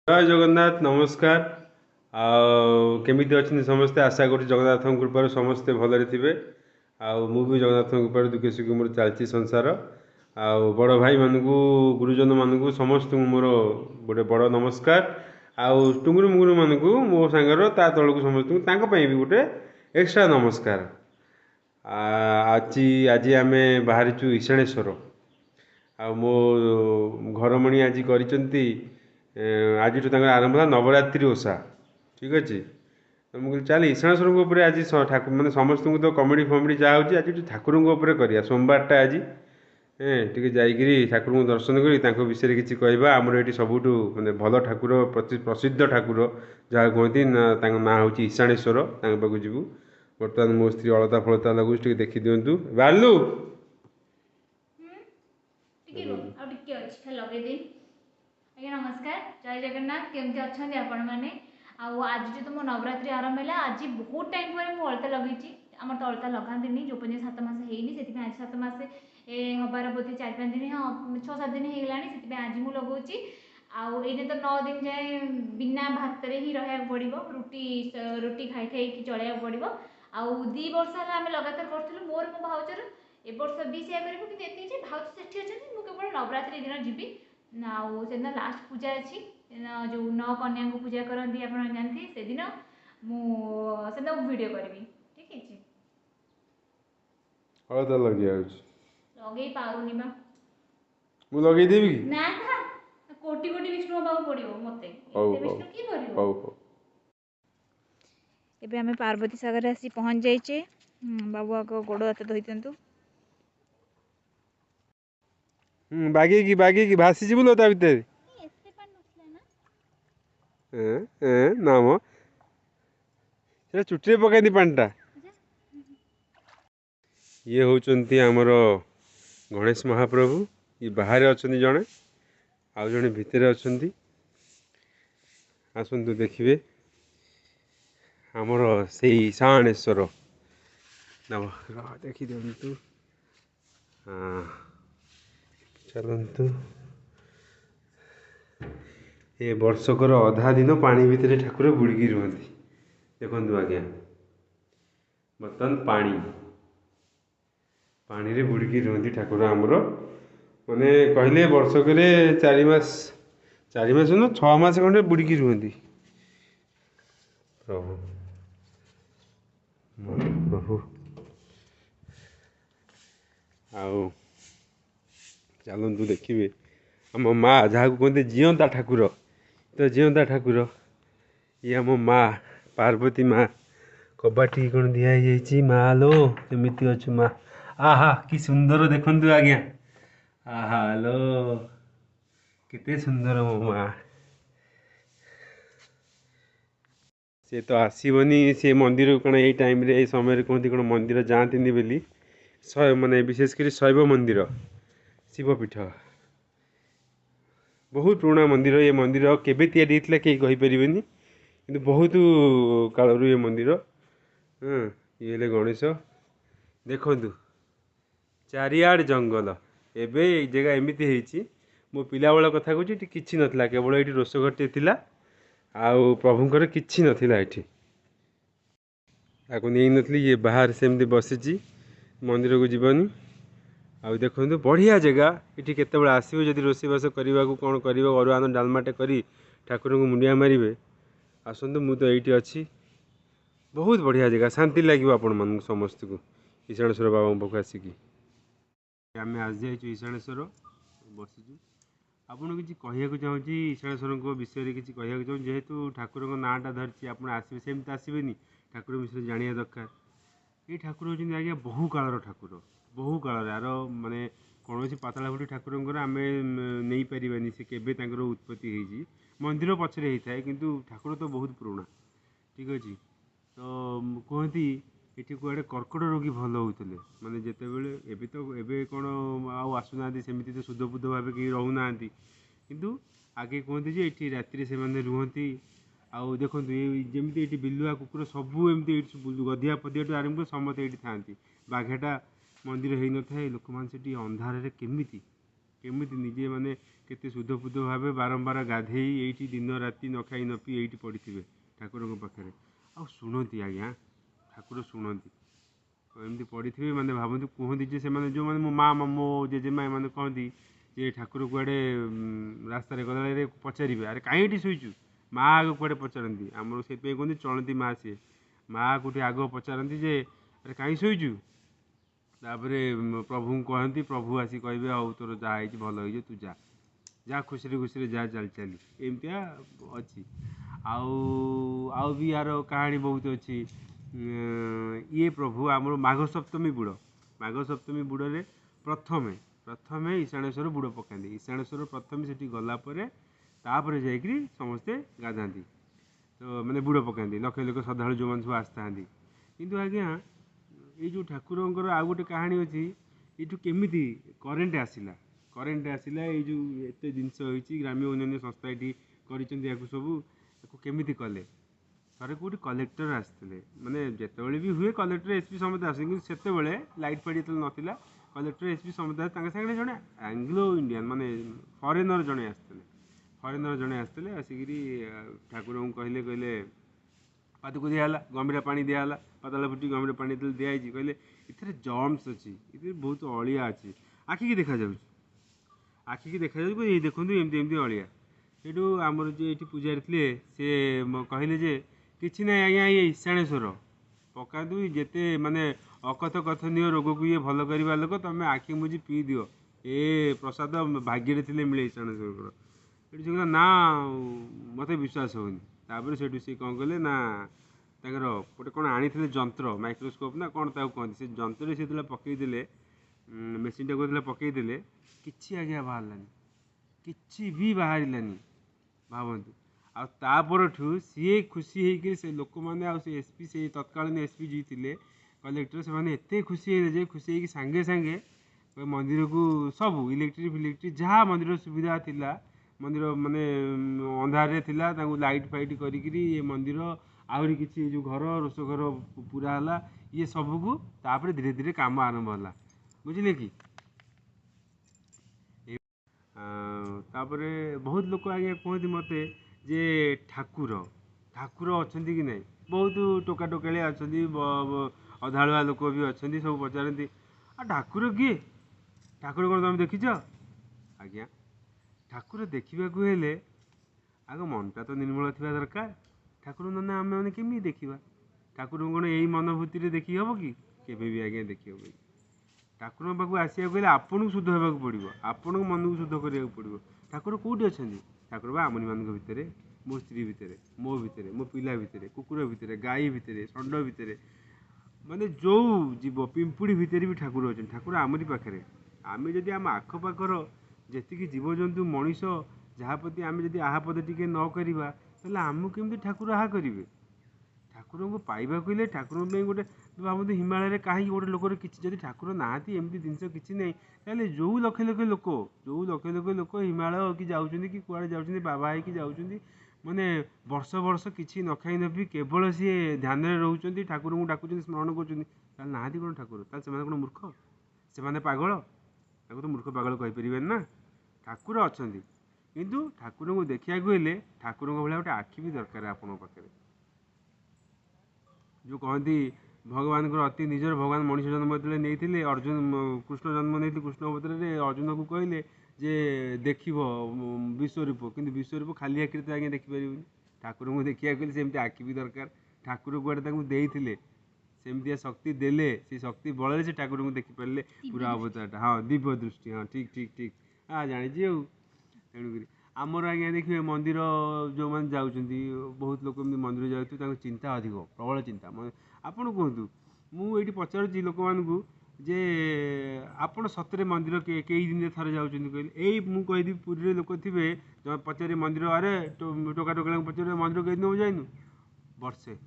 जय जगन्नाथ नमस्कार। केमिति अच्छे समस्ते आशा कर जगन्नाथ कृपार समस्ते भलरे थे। भी जगन्नाथ कृपार दुखे सुखी मोर चलती संसार। बड़ भाई मानक गुरुजन मानक समस्त मोर गोटे बड़ नमस्कार। टुंगुरु मुंगुरु मानक मो सांगर ता तलक समस्त भी गोटे एक्स्ट्रा नमस्कार। आज आज आम बाहरीचु ईशाणेश्वर। मो घरमणी आज कर आज आरंभ है नवरात्रि ओषा। ठीक अच्छे तो मुझे चल ईशाणेश्वर आज ठाकुर मैंने समस्त को तो कमेडी फमेडी जहाँ हो आज ठाकुर कर सोमवारटा आज टे जाकरी ठाकुर को दर्शन कर विषय किसी कहवा आमर ये सबुठ मैंने भल ठाकुर प्रसिद्ध ठाकुर जहाँ कहती ना हूँ ईशाणेश्वर पाक जीवु। बर्तमान मो स्त्री अलता फलता लगुच देखी दिंतु बालू आज्ञा नमस्कार जय जगन्नाथ केमती अच्छा आपण मैंने आज जो तुम नवरात्रि आरंभ है आज बहुत टाइम पर मुझे अलता लगे आम तो अलता लगाती जो पर्यटन 7 मास होनी आज 7 मास हबार बोधे 4-5 दिन हाँ 6-7 दिन होगा से आज मुझे लगुच आने तो 9 दिन जाए बिना भात ही रहा पड़ो रुटी रुटी खाई खाई चलैया पड़ो आ 2 वर्ष है आम लगातार करूँ मोर मो भाउजर ए वर्ष भी से करूँ भाउज से अच्छे केवल नवरात्रि दिन जीवी से लास्ट पूजा अच्छी जो 9 कन्या को पूजा करती आप जानते से दिन मुझे वीडियो करी ठीक है लगे पारूनी बा मु लगे देवी ना ना कोटी कोटी विष्णु बाबू पड़ो मत विष्णु की एबे आमे पार्वती सागर आसी पहुँच जाइए बाबू आग गोड़ हाथ धोई दिंतु बागे की भासी जीव लो भितर नाम चुटी पकाई पाटा ये होचंती आमर गणेश महाप्रभु ये बाहर अच्छा जड़े आउ जड़े भितर अच्छा आसतु देखिए आमर से ईशाणेश्वर देखी दिंतु हाँ चलतु ये वर्षकर अधा दिन पानी भितर ठाकुर बुड़की रुहति देखु आज्ञा बर्तमान पानी पानी रे बुड़की रुहति ठाकुर आमर माने कहले वर्षक 4 मास 4 मास न 6 मास खंडे बुड़की रुहति प्रभु प्रभु आउ चलतु देखिए आम माँ जहाँ कहते जीवंता ठाकुर तो जीवंता ठाकुर ये आम माँ पार्वती माँ कबाटी कौन दिखाई माँ लो केमिति अच्छु माँ आहा कि सुंदर देखु आज्ञा आहा लो केते सुंदर मो माँ सी तो आसबनी सी मंदिर कौन यही टाइम रे समय कहते कौन मंदिर जाती बोली माने विशेषकर शैव मंदिर शिवपीठ बहुत पुराना मंदिर ये मंदिर केबे तैयारी होता कहीं कहीपरेनि कि बहुत कालरू ये मंदिर ये ले गणेश देखु चारिआड जंगल एबे जगह एमती है मो पिला बेल कथा कहूँ कि नाला केवल ये रोष घरटे थिला आउ प्रभुंर कि नाला ये नहीं नी ये बाहर सेमती बसी मंदिर को जीवनी आउ देखो बढ़िया जगह ये केत आसो जब रोषेबास करने को कौन कर अरुआन डालमाटे कर ठाकुर को मुंडिया मारे आसतु मु तो ये अच्छी बहुत बढ़िया जगह शांति लगे आपण मन समस्त को ईशाणेश्वर बाबा पाख आसिकी आम आज जाइए ईशाणेश्वर बसीचु आपन किसी कहूँ चाहूँगी ईशाणेश्वर विषय में किसी कहूँ चाहूँ जेहेतु ठाकुर नाँटा धरती आप आसवे सेमती आसबेनि ठाकुर विषय जाना दरकार ये ठाकुर होती आज्ञा बहु कालर ठाकुर बहु काल यार माने कौन पातालफुटी ठाकुर आम नहीं पारानी से केवे उत्पत्ति होती मंदिर पचर होता है किंतु ठाकुर तो बहुत पुराणा ठीक अच्छे तो कहती ये कड़े कर्कट रोगी भल होते माने जिते बड़े तो एवं कौन आसुना सेमती तो शुद्ध बुद्ध भाव कहीं रोना किंतु आगे कहते ये राति से रुहति आउ देखो ये जमी ये बिलुआ कुकुर सबू एमती गधिया फदिया आरम्भ कर समस्त ये था बाघेटा मंदिर हो न था लोक मैंने अंधार केमी केमिति निजे माने केते शुद्धफुद्ध भाव बारंबार गाधे ये दिन राति न खाई न पी ये पड़े ठाकुर पाखे आ शुणती आज्ञा ठाकुर शुणती एमती पड़े मैंने भावती कहती से जो मैंने मो माँ मो जेजेमा मैंने कहती जे ठाकुर कुआड़े रास्त गला पचारे अरे कहीं शोचु माँ आग कुआड़े पचारती आमर से कहते चलती माँ सी माँ कौटी आग पचारती जे अरे कहीं शोचु तापर प्रभु कहती प्रभु आसी कहे आउ तोर जहाँ भल हो तू जा जा खुशी खुशी जा चल चली एमतिया अच्छी आउ भी यार कहानी बहुत अच्छी ये प्रभु आमर माघ सप्तमी बुड़ रे प्रथमे ईशाणेश्वर बुड़ पकाती ईशाणेश्वर प्रथम से गलापर तापर जाकि समस्ते गाधाती तो मैंने बुड़ पकाती लक्ष लक्ष श्रद्धा जो मैंने सब आसता किंतु आज्ञा ये जो ठाकुर आउ गोटे कहानी अच्छी ये केमी करेन्ट आसला ये जो एत जिनस ग्राम्य उन्नयन संस्था ये कर सब केमी कले थे कौटी कलेक्टर आसते मैंने जिते भी हुए कलेक्टर एसपी समस्त आस से लाइट फाइट जो नाला कलेक्टर एसपी समस्त सागे जड़े आंग्लो इंडियान माने फरेनर जड़े आसते आसिक ठाकुर को कहले कहले पादक दिहला गंभीर पानी दिहला पातला फुटी गंभीर पानी दिखाई कहले इतने जर्मस अच्छी ये बहुत अलिया अच्छी आखिकी देखा ये देखो एमती एमती अलिया सेठू आमर जो ये पूजारी थे सी कहले जे किसी ना आज्ञा ये ईशाणेश्वर पका जिते माने अकथ कथनीय रोग को ये भल करवा लोक तुम आखि मुझी पी दियो ए प्रसाद भाग्य थे मिले ईशाणेश्वर ये कहला ना मत विश्वास होनी तापर से सी कौन कले ना तर गोटे कौन आनी जंत्र माइक्रोस्कोप ना कौन कहते से जंत्र से पकईदे मेसीन टाक पकईदे कि आज्ञा बाहरलानी कि भी बाहरलानी भावतु आपर सी खुशी होकर से लोक मैंने एसपी से तत्कालीन एसपी जी थे कलेक्टर से एत खुशी है खुशी होकर सांगे सांगे मंदिर को सब इलेक्ट्रिक फिलेक्ट्रिक जहाँ मंदिर सुविधा थिला मंदिर माने अंधारे थिला लाइट फाइट करी मंदिर आहरी किसी जो घर रोष घर पूरा है ये सबको तापर धीरे धीरे काम आरंभ है बुझे कि तापर बहुत लोग आज्ञा कहते मत जे ठाकुर अच्छा कि नहीं बहुत टोका टोकाली अच्छा अधाड़ुआ लोक भी अच्छा सब पचारती आ ठाकुर किए ठाकुर कौन तुम देखीच आज्ञा ठाकुर देखा हेले आग मनटा तो निर्मल थी दरकार ठाकुर ना आम मैंने केमी देखा ठाकुर कौन यही मनोभूति देखी हम कि केवे भी आज्ञा देखी हम ठाकुर पाक आसा गले आपन को शुद्ध होगा पड़ो आपण मन को शुद्ध कराया पड़ो ठाकुर कौटी अच्छा ठाकुर बा आमनी मान भितर मो स्त्री भितर मो भितर मो पिला भितर कुकुर भितर गाई भितर षंड भितर माने जो जीव पिंपुड़ी भितर भी ठाकुर अच्छा ठाकुर आमरी पाखे आम जदि आम आखपाखर जी जीवजंतु मनीष जहाँ प्रति आम जब आहपद टी न करवा तो आमको केमती ठाकुर आहा करेंगे ठाकुर को पाइबा कहले ठाकुर गोटे भावते हिमालय कहीं गोटे लोकर किसी जब ठाकुर ना एमती जिनस किसी नहीं ताले जो लक्ष लक्ष लोक हिमालय कि जाऊँ कि कुआड़े जाऊँ बाबा है जाऊँ माने वर्ष वर्ष किसी न खाई न पी केवल सी ध्यान रोच ठाकुर को डाकुं स्मरण कर ना कौन ठाकुर से कौन मूर्ख से पागल तो मूर्ख पागल कहीपर ना ठाकुर अच्छा किंतु ठाकुर को देखा हेले ठाकुर भाया गोटे आखि भी दरकार आपण पाखे जो कहती भगवान को अति निजर भगवान मनीष जन्म नहीं अर्जुन कृष्ण जन्म नहीं कृष्ण बदल अर्जुन को कहले जे देख विश्वरूप कि विश्वरूप खाली आखिरी तो आज्ञा देखिपर ठाकुर को देखा कहले सेमती आखि भी दरकार ठाकुर कुआड़े देते सेमती शक्ति देले से शक्ति बल से ठाकुर को देखिपारे पूरा अवतारटा हाँ दिव्य दृष्टि हाँ ठीक ठीक ठीक हाँ जानी तेणुक आमर आज्ञा देखिए मंदिर जो मैंने जाऊँच बहुत लोग मंदिर जाऊँ चिंता अधिक प्रबल चिंता आपड़ कहतु मुझे पचारुची लोक मानू जे आपण सतरे मंदिर कई दिन थे जाऊँ कहले यही मुझे कहीदी पुरी लोक थे पचारे मंदिर अरे टोका टोका पचारे मंदिर कई दिन हम जाइनु वर्षे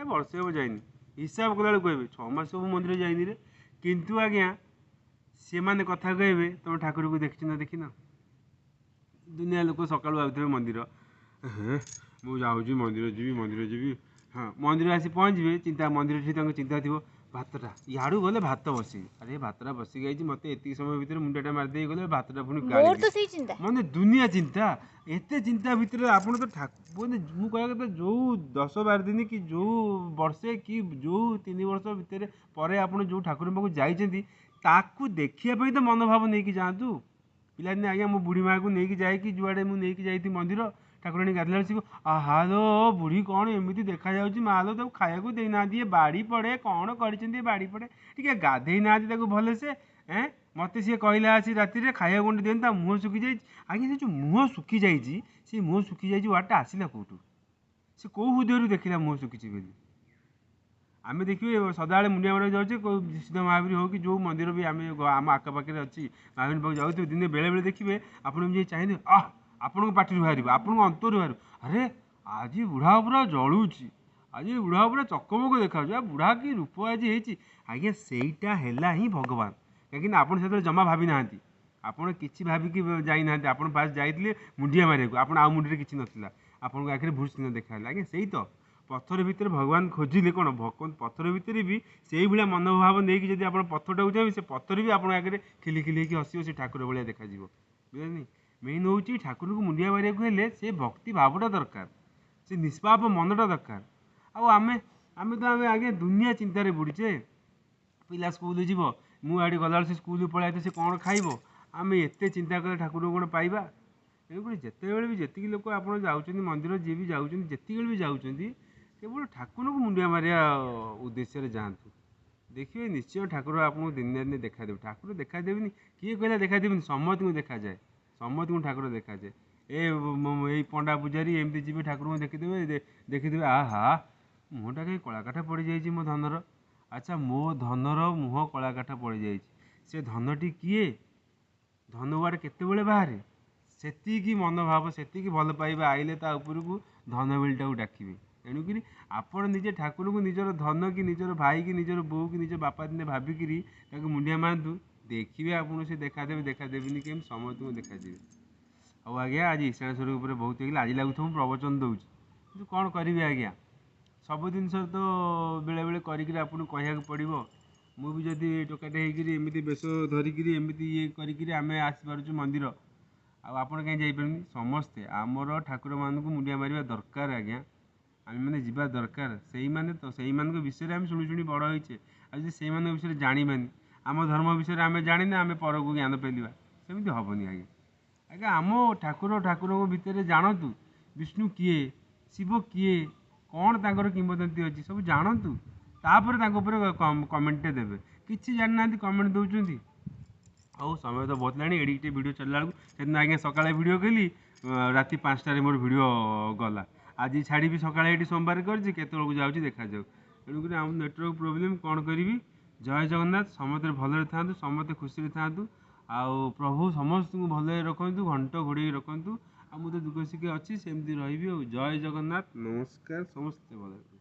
वर्षे हम जाइनि हिसाब कला कहे 6 मास सब मंदिर जाइनि रे किंतु आज्ञा से मैंने कथा कहे तुम ठाकुर को देखी ना देखी ना दुनिया लोक सका आउे मंदिर मुझे जाऊँ मंदिर जी हाँ मंदिर आसी पहुँचे चिंता मंदिर चिंता थी ଭାତଟା ଇଆଡ଼ୁ ଗଲେ ଭାତ ବସିବି, ଆରେ ଭାତଟା ବସିକି ଯାଇଛି, ମୋତେ ଏତିକି ସମୟ ଭିତରେ ମୁଣ୍ଡଟା ମାରିଦେଇ ଗଲେ ଭାତଟା ପୁଣି ମୋର ଗାଳିବି। ତ ସେଇ ଚିନ୍ତା। ମାନେ ଦୁନିଆ ଚିନ୍ତା, ଏତେ ଚିନ୍ତା ଭିତରେ ଆପଣ ତ ମାନେ ମୁଁ କହିବା କଥା ଯେଉଁ 10-12 ଦିନ କି ଯେଉଁ ବର୍ଷେ କି ଯେଉଁ 3 ବର୍ଷ ଭିତରେ ପରେ ଆପଣ ଯେଉଁ ଠାକୁରଙ୍କ ପାଖକୁ ଯାଇଛନ୍ତି ତାକୁ ଦେଖିବା ପାଇଁ ତ ମନୋଭାବ ନେଇକି ଯାଆନ୍ତୁ। ପିଲାଦିନେ ଆଜ୍ଞା ମୋ ବୁଢ଼ୀ ମାଆକୁ ନେଇକି ଯାଇକି ଯୁଆଡ଼େ ମୁଁ ନେଇକି ଯାଇଥିଲି ମନ୍ଦିର ଠାକୁରାଣୀ ଗାଧେଇଲା ବେଳକୁ ଆହାଲୋ ବୁଢ଼ୀ କ'ଣ ଏମିତି ଦେଖାଯାଉଛି, ମାଲୋ ତାକୁ ଖାଇବାକୁ ଦେଇନାହାନ୍ତି, ଏ ବାଡ଼ି ପଡ଼େ କ'ଣ କରିଛନ୍ତି, ଏ ବାଡ଼ି ପଡ଼େ ଟିକେ ଗାଧେଇ ନାହାନ୍ତି ତାକୁ ଭଲସେ। ମୋତେ ସିଏ କହିଲା ଆସି ରାତିରେ ଖାଇବାକୁ ଗଣ୍ଡେ ଦିଅନ୍ତି, ତା ମୁହଁ ଶୁଖିଯାଇଛି। ଆଜ୍ଞା ସେ ଯେଉଁ ମୁହଁ ଶୁଖିଯାଇଛି, ସେ ମୁହଁ ଶୁଖିଯାଇଛି ୱାର୍ଡ଼ଟା ଆସିଲା କେଉଁଠୁ? ସେ କେଉଁ ହୃଦୟରୁ ଦେଖିଲା ମୁହଁ ଶୁଖିଛି ବୋଲି? ଆମେ ଦେଖିବେ ସଦାବେଳେ ମୁଣ୍ଡିଆ ମାରିବାକୁ ଯାଉଛେ ସିଦ୍ଧ ମହାବୀର ହେଉ କି ଯେଉଁ ମନ୍ଦିର ବି ଆମେ ଆମ ଆଖପାଖରେ ଅଛି ମହାବୀର ପାଖକୁ ଯାଉଥିବେ, ଦିନେ ବେଳେବେଳେ ଦେଖିବେ ଆପଣ ଏମିତି ଚାହିଁବେ ଆପଣଙ୍କ ପାଟିରୁ ବାହାରିବ, ଆପଣଙ୍କ ଅନ୍ତରୁ ବାହାରିବ, ଆରେ ଆଜି ବୁଢ଼ା ପୁରା ଜଳୁଛି, ଆଜି ବୁଢ଼ା ପୁରା ଚକମକ ଦେଖାଯାଉଛି, ବୁଢ଼ା କି ରୂପ ଆଜି ହେଇଛି। ଆଜ୍ଞା ସେଇଟା ହେଲା ହିଁ ଭଗବାନ, କାହିଁକିନା ଆପଣ ସେତେବେଳେ ଜମା ଭାବି ନାହାନ୍ତି, ଆପଣ କିଛି ଭାବିକି ଯାଇନାହାନ୍ତି, ଆପଣ ଫାଷ୍ଟ ଯାଇଥିଲେ ମୁଣ୍ଡିଆ ମାରିବାକୁ, ଆପଣ ଆଉ ମୁଣ୍ଡରେ କିଛି ନଥିଲା, ଆପଣଙ୍କ ଆଖିରେ ଭୂଷିତ ଦେଖାହେଲା। ଆଜ୍ଞା ସେଇ ତ ପଥର ଭିତରେ ଭଗବାନ ଖୋଜିଲେ କ'ଣ ପଥର ଭିତରେ ବି ସେଇଭଳିଆ ମନୋଭାବ ନେଇକି ଯଦି ଆପଣ ପଥରଟାକୁ ଚାହିଁବେ ସେ ପଥର ବି ଆପଣଙ୍କ ଆଗରେ ଖିଲି ଖିଲି ହେଇକି ହସିବ, ସେ ଠାକୁର ଭଳିଆ ଦେଖାଯିବ। ବୁଝିଲେନି? ମେନ୍ ହେଉଛି ଠାକୁରଙ୍କୁ ମୁଣ୍ଡିଆ ମାରିବାକୁ ହେଲେ ସେ ଭକ୍ତି ଭାବଟା ଦରକାର, ସେ ନିଷ୍ପାପ ମନଟା ଦରକାର। ଆଉ ଆମେ ଆଜ୍ଞା ଦୁନିଆ ଚିନ୍ତାରେ ବୁଡ଼ିଛେ। ପିଲା ସ୍କୁଲ ଯିବ, ମୁଁ ଆଡ଼େ ଗଲାବେଳେ ସେ ସ୍କୁଲରୁ ପଳେଇ ଆସିଥିବ, ସେ କ'ଣ ଖାଇବ, ଆମେ ଏତେ ଚିନ୍ତା କଲେ ଠାକୁରଙ୍କୁ କ'ଣ ପାଇବା? ତେଣୁକରି ଯେତେବେଳେ ବି ଯେତିକି ଲୋକ ଆପଣ ଯାଉଛନ୍ତି ମନ୍ଦିର, ଯିଏ ବି ଯାଉଛନ୍ତି ଯେତିକି ବି ଯାଉଛନ୍ତି କେବଳ ଠାକୁରଙ୍କୁ ମୁଣ୍ଡିଆ ମାରିବା ଉଦ୍ଦେଶ୍ୟରେ ଯାଆନ୍ତୁ। ଦେଖିବେ ନିଶ୍ଚୟ ଠାକୁର ଆପଣଙ୍କୁ ଦିନେ ନା ଦିନେ ଦେଖାଦେବେ। ଠାକୁର ଦେଖାଦେବେନି, କିଏ କହିଲା ଦେଖାଦେବେନି? ସମସ୍ତଙ୍କୁ ଦେଖାଯାଏ, ସମସ୍ତଙ୍କୁ ଠାକୁର ଦେଖାଯାଏ। ଏଇ ପଣ୍ଡା ପୂଜାରୀ ଏମିତି ଯିବେ ଠାକୁରଙ୍କୁ ଦେଖିଦେବେ ଆହା ମୁହଁଟା କାହିଁ କଳାକାଠ ପଡ଼ିଯାଇଛି ମୋ ଧନର, ଆଚ୍ଛା ମୋ ଧନର ମୁହଁ କଳାକାଠ ପଡ଼ିଯାଇଛି, ସେ ଧନଟି କିଏ? ଧନ ଗୁଆଡ଼େ କେତେବେଳେ ବାହାରେ? ସେତିକି ମନୋଭାବ, ସେତିକି ଭଲ ପାଇବା ଆଇଲେ ତା ଉପରକୁ ଧନ ବିଳିଟାକୁ ଡାକିବେ। ତେଣୁକରି ଆପଣ ନିଜେ ଠାକୁରଙ୍କୁ ନିଜର ଧନ କି ନିଜର ଭାଇ କି ନିଜର ବୋଉ କି ନିଜ ବାପା ଦିନେ ଭାବିକିରି ତାକୁ ମୁଣ୍ଡିଆ ମାରନ୍ତୁ, ଦେଖିବେ ଆପଣଙ୍କୁ ସେ ଦେଖାଦେବେନି କେମିତି ସମସ୍ତଙ୍କୁ ଦେଖାଯିବେ। ହଉ ଆଜ୍ଞା ଆଜି ଈଶାନ ସ୍ୱରୂପ ଉପରେ ବହୁତ ହେଇଗଲା, ଆଜି ଲାଗୁଥିବ ମୁଁ ପ୍ରବଚନ ଦେଉଛି, କିନ୍ତୁ କ'ଣ କରିବି ଆଜ୍ଞା, ସବୁ ଜିନିଷ ତ ବେଳେବେଳେ କରିକିରି ଆପଣଙ୍କୁ କହିବାକୁ ପଡ଼ିବ। ମୁଁ ବି ଯଦି ଟୋକାଟେ ହେଇକିରି ଏମିତି ବେଶ ଧରିକିରି ଏମିତି ଇଏ କରିକିରି ଆମେ ଆସିପାରୁଛୁ ମନ୍ଦିର, ଆଉ ଆପଣ କାହିଁ ଯାଇପାରୁନି? ସମସ୍ତେ ଆମର ଠାକୁରମାନଙ୍କୁ ମୁଣ୍ଡିଆ ମାରିବା ଦରକାର ଆଜ୍ଞା, ଆମେମାନେ ଯିବା ଦରକାର। ସେଇମାନଙ୍କ ବିଷୟରେ ଆମେ ଶୁଣି ବଡ଼ ହେଇଛେ, ଆଉ ଯଦି ସେଇମାନଙ୍କ ବିଷୟରେ ଜାଣିବାନି, ଆମ ଧର୍ମ ବିଷୟରେ ଆମେ ଜାଣିନେ ଆମେ ପରକୁ ଜ୍ଞାନ ପେଲିବା, ସେମିତି ହେବନି ଆଜ୍ଞା। ଆଜ୍ଞା ଆମ ଠାକୁରଙ୍କ ଭିତରେ ଜାଣନ୍ତୁ, ବିଷ୍ଣୁ କିଏ, ଶିବ କିଏ, କ'ଣ ତାଙ୍କର କିମ୍ବଦନ୍ତୀ ଅଛି ସବୁ ଜାଣନ୍ତୁ, ତାପରେ ତାଙ୍କ ଉପରେ କମେଣ୍ଟଟେ ଦେବେ। କିଛି ଜାଣିନାହାନ୍ତି କମେଣ୍ଟ ଦେଉଛନ୍ତି। ହଉ ସମୟ ତ ବହୁତ ହେଲାଣି, ଏଡ଼ିକି ଟିକେ ଭିଡ଼ିଓ ଚାଲିଲା ବେଳକୁ ସେଦିନ ଆଜ୍ଞା ସକାଳେ ଭିଡ଼ିଓ କଲି, ରାତି 5ଟାରେ ମୋର ଭିଡ଼ିଓ ଗଲା। ଆଜି ଛାଡ଼ିବି ସକାଳେ, ଏଇଠି ସୋମବାର କରିଛି, କେତେବେଳକୁ ଯାଉଛି ଦେଖାଯାଉ। ତେଣୁକରି ଆମ ନେଟୱାର୍କ ପ୍ରୋବ୍ଲେମ୍ କ'ଣ କରିବି। ଜୟ ଜଗନ୍ନାଥ, ସମସ୍ତେ ଭଲରେ ଥାଆନ୍ତୁ, ସମସ୍ତେ ଖୁସିରେ ଥାଆନ୍ତୁ, ଆଉ ପ୍ରଭୁ ସମସ୍ତଙ୍କୁ ଭଲରେ ରଖନ୍ତୁ, ଘଣ୍ଟ ଘୋଡ଼େଇ ରଖନ୍ତୁ। ଆଉ ମୁଁ ତ ଦୁଃଖ ସୁଖେ ଅଛି, ସେମିତି ରହିବି। ଆଉ ଜୟ ଜଗନ୍ନାଥ, ନମସ୍କାର, ସମସ୍ତେ ଭଲରେ।